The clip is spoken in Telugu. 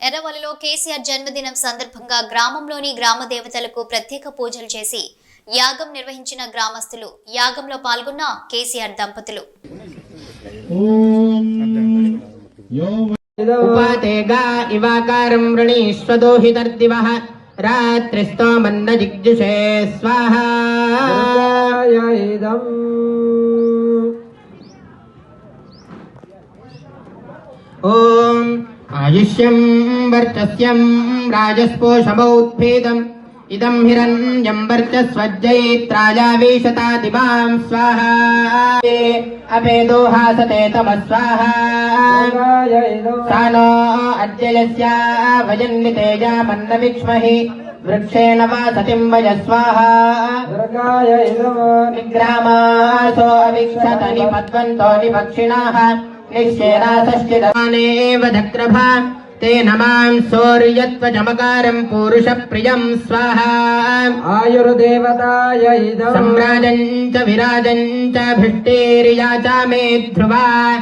ఎర్రవల్లిలో కేసీఆర్ జన్మదినం సందర్భంగా గ్రామంలోని గ్రామ దేవతలకు ప్రత్యేక పూజలు చేసి యాగం నిర్వహించిన గ్రామస్తులు. యాగంలో పాల్గొన్న కేసీఆర్ దంపతులు. ఉపాతేగా ఇవాకారం వృణీష్వదోహితర్దివః రాత్రిస్తో మన్న జిగ్జుషే స్వాహా. ఓం ఆయుష్యం వర్చస్యం రాజస్పోషమౌద్భేదం ఇదం హిరణ్యం వర్చస్వజ్జైత్రాయావేశతాదివాం స్వాహా. అపేదోహాసతే తమస్వాహా. సానో అద్యయస్యా వయన్నితేజామన్న విక్ష్మహి వృక్షేణ వాసతిం వయ స్వాహా. నిగ్రామాసో అవిక్షత నిపద్వంతో నిపక్షిణాః నిశ్చేనాసశ్చిదమానేవ దక్రభా తేన మాం సౌర్యత్వజమకారం పురుష ప్రియం స్వాహా. ఆయుర్దేవతాయ ఇదం సమ్రాజం చ విరాజం చ భిష్టేర్యాచా మే ధ్రువా.